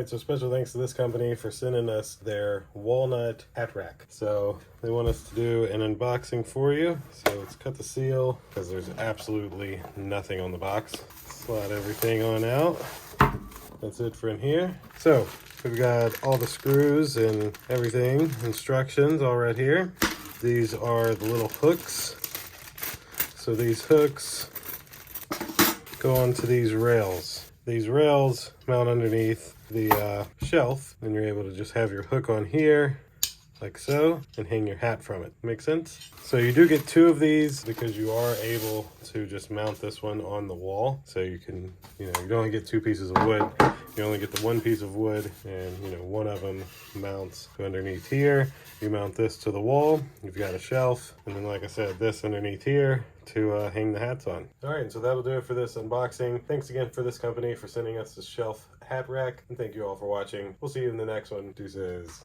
right, so special thanks to this company for sending us their walnut hat rack. So they want us to do an unboxing for you. So let's cut the seal because there's absolutely nothing on the box. Slide everything on out. That's it for in here. So we've got all the screws and everything, instructions all right here. These are the little hooks. So these hooks go onto these rails. These rails mount underneath the shelf, and you're able to just have your hook on here like so and hang your hat from it. Make sense? So you do get 2 of these because you are able to just mount this one on the wall. So you can, you don't only get 2 pieces of wood. You only get the 1 piece of wood, and one of them mounts to underneath here. You mount this to the wall. You've got a shelf, and then like I said, this underneath here to hang the hats on. All right, so that'll do it for this unboxing. Thanks again for this company for sending us this shelf hat rack, and thank you all for watching. We'll see you in the next one. Deuces.